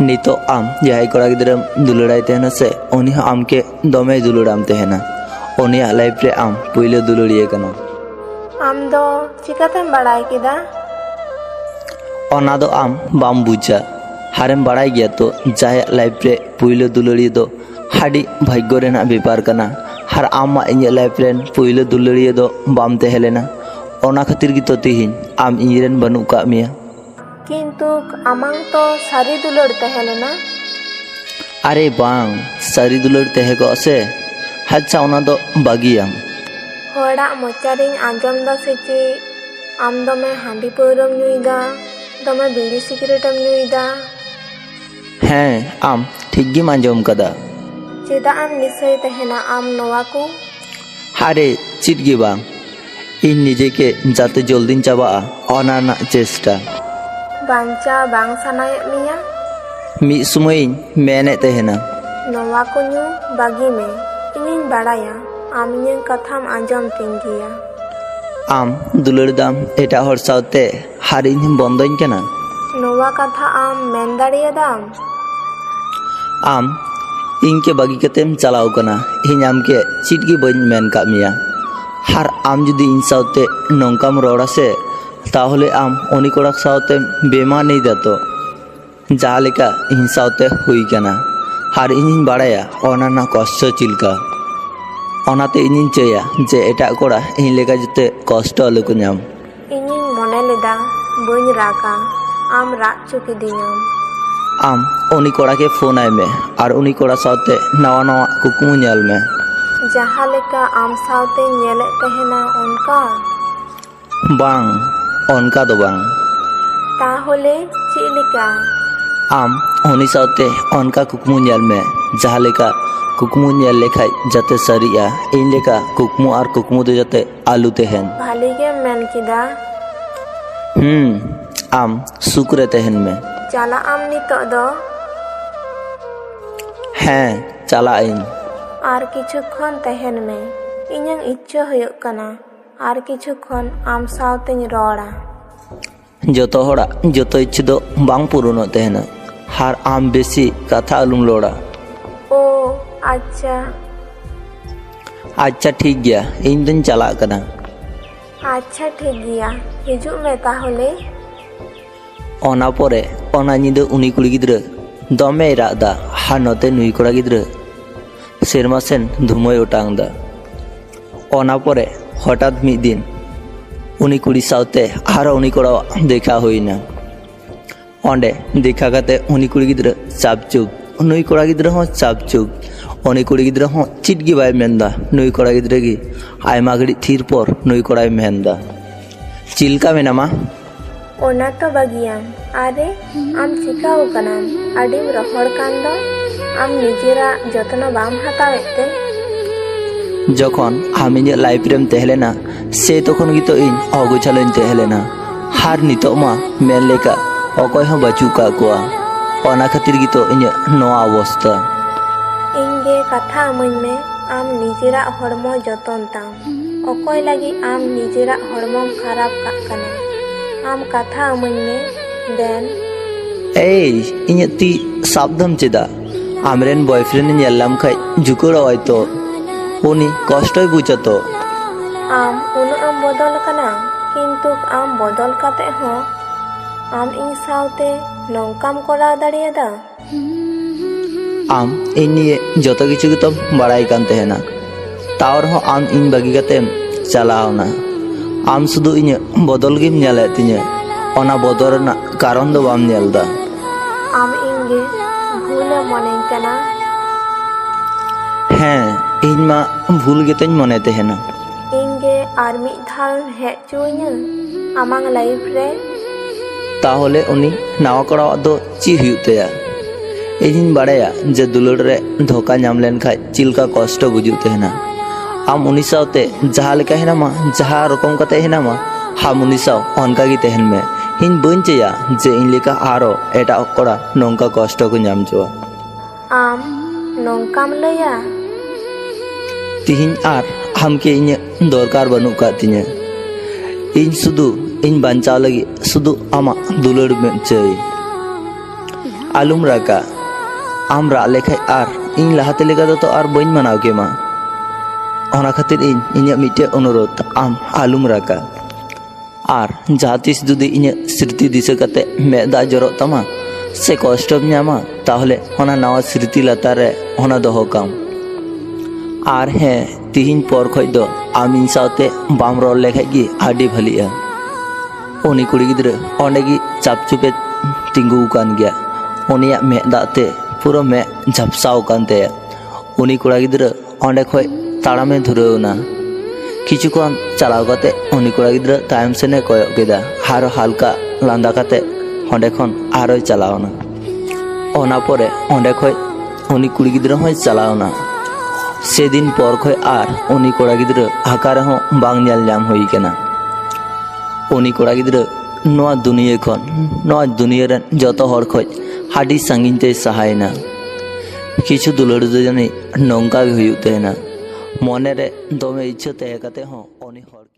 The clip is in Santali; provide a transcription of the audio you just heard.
नितो आम जहां कड़ा गिद्रम दुलड़ाई तहना से उन्हीं आम के दमे दुलड़ाम तहना उन्हीं लाइफ रे आम पुइले दुलड़िए कना आम दो चिकातेम बाड़ाई किदा ओना दो आम बाम बुझा हारेम बाड़ाई गया तो जहां लाइफ रे पुइले दुलड़िए दो हाडी भाग्य रेना बेपार कना हर आम मा इᱧ लाइफ रेन पुइले दुलड़िए दो बाम तहेलेना ओना खातिर गी तो तिहिन आम इᱧरेन बनु का मिया किंतु आमांग तो सारी दुलड़ तहेलेना अरे बांग सारी दुलड़ तहे को से अच्छा ओना दो बागियाम होड़ा मोचारिंग आंजम दा सेची आम दमे हांडी पौरम नुईदा दमे बीड़ी सिगरेटम नुईदा हैं आम ठीक गी आंजम कदा चेदा आम निसय तहेना आम नोवा को हारे चिट गी बांग इन निजे के जाते जल्दी चाबा ओना ना चेष्टा बांचा बांग सानायत मिया मी समय मेने तहेना नोवा को न्यू बागी में इनिन बाड़ाया आम इनिन कथाम आंजम तिंगिया आम दुलड़ दाम एटा हर सावते हार इन बंदोइन केना नोवा कथा आम मेन दाड़िया दाम आम इनके बागी कतेम चलाव कना इन आम के चिट गी बन मेन का मिया हार आम जुदी इन सावते नौकाम रोड़ा से ताहले आम उनी कोड़ा सावते बेमा नहीं दातो जहाँ लेका इन सावते हुई कना हार इन बाड़ाया ओना ना कष्ट चिलका ओनाते इन चया जे एटा कोड़ा इन लेका जते कष्ट आलो को नाम इनिन मने लेदा बन रागा आम राग चुकी दिनाम आम उनी कोड़ा के फोन आए में और उनी कोड़ा सावते नवा नवा कुकुमु नेल में जहाँ लेका आम सावते नेले तहेना उनका बांग उनका दो बांग ताहले चिलिका आम उनी सावते उनका कुकुमु नेल में जहाँ लेका कुकुमु नेल लेखाय जाते सरिया इन लेका कुकुमु और कुकुमु दो जाते आलू तेहन भाली के मेन किदा आम सुकुरे तेहन में चला आम नितो दो हैं चला इन आर किछु खन तहेन में इᱧᱟᱝ इच्छा हुयुग कना आर किछु खन आम सावतेñ रोड़ा जोतो होड़ा जोतो इच्छा दो बांग पुरोनो तेहना हार आम बेसी कथा अलुम लोड़ा ओ अच्छा अच्छा ठीक गया इन दिन चला कना अच्छा ठीक गया हिजुग में ताहले ओना पोरे ओना निदो उनी कुड़ी गिद्र दमे रादा हार नोते नुई कोड़ा गिद्र सेरमा सेन धुमोय ओटांग दा ओना पोरे हठात मिद दिन उनी कुड़ी सावते आर उनी कोड़ा देखा हुईना ओंडे देखा काते उनी कुड़ी गिद्र चापचुप नुई कोड़ा गिद्र हो चापचुप उनी कुड़ी गिद्र हो चिट गी बाय मेंदा नुई कोड़ा गिद्र गी आयमा घड़ी थीर पर नुई कोड़ाय मेंदा चिलका मेनामा ओना तो बागियाम आरे आम चिकाउ कनाम आडिम रहड़ कान दो आम निजेरा जतन बाम हतावेते जखन आम इन लाइफ रेम तहेलेना से तखन गी तो इन अगोछालन तहेलेना हार नितो मा मेन लेका अकय हो बाचु का कोआ ओना खातिर गी तो इन नोआ अवस्था इंगे कथा अमन में आम निजेरा हड़मो जतन ताम अकय लागी आम निजेरा हड़मो खराब का कना आम कथा अमन में देन ए इन ती साबधान चेदा आमरेन बॉयफ्रेंड नेलाम खाय जुकुरावाय तो उनी कष्टय बुझतो आम उनुम बदल कना किंतु आम बदल काते हो आम इन सावते नौकाम करा दाड़ियादा आम इन निये जतो किछु गे तो बाड़ाई कान तहेना तावर हो आम इन बागी कातेम चलावना आम सुदु इन बदल गेम नेले तिने ओना बदल ना कारण दो बाम नेलदा आम इंगे भूले मने कना हैं इन मा भूल गे तोñ मने तहेना इंगे आर मिद धाव हे चुइना आमांग लाइफ रे ताहले उनी नावा कोड़ा दो ची हुयु तया इᱧ बाड़ाया जे दुलड़ रे धोखा नाम लेन खाय चिलका कष्ट बुझु तहेना आम उनी सावते जहाँ लेका हेनामा जहाँ रकम कते हेनामा हम उनी साव अनका गी तहेन में इन बन चया जे इन लेका आरो एटा कोड़ा नौका कष्ट को नाम चुआ आम नौकाम लया तिहिन आर हमके इन दरकार बनु का तिने इन सुदु इन बांचाव लगी सुदु आमा दुलड़ में चई आलुम रागा आम राग लेखाय आर इन लाहाते लेका तो आर बइन मानाव केमा ओना खातिर इन्या मिटे अनुरोध आम आलुम रागा आर जहातिस जुदी इन्या स्मृति दिशा कते मेदा जरो तमा से कष्टम ᱧᱟᱢᱟ ताहले ओना नवा स्मृति लातार रे ओना दोहो काम आर हे तिहिन पर खय दो आम इन साथे बाम रol लेखाय गी आडी भलिया उनी कुड़ी गिद्रा ओंडे गी चापचुपे तिंगु कान गया उनिया मेदा ते पूरा मे झपसाव कान ते उनी कुड़ा गिद्रा ओंडे खय ताड़ामे धुरौना किछुक्षण चालाव काते उनी कुड़ा गिद्रा तायम सेने कयक केदा हारो हालका लांदा काते ओंडे खन आरोय चालावना ओना परे ओंडे खय उनी कुड़ी गिद्रा होय चालावना सेदिन पर खय आर उनी कुड़ा गिद्रा आकारे हो बांग नेल ᱧᱟᱢ हुई केना उनी कुड़ा गिद्रा नोआ दुनिया रेन जतो हर खय हाडी सांगिन ते सहायना किछु दुलड़ दो जानी नोंका गे हुयु तेना मने रे दोमे इच्छा तहे काते हो उनी हर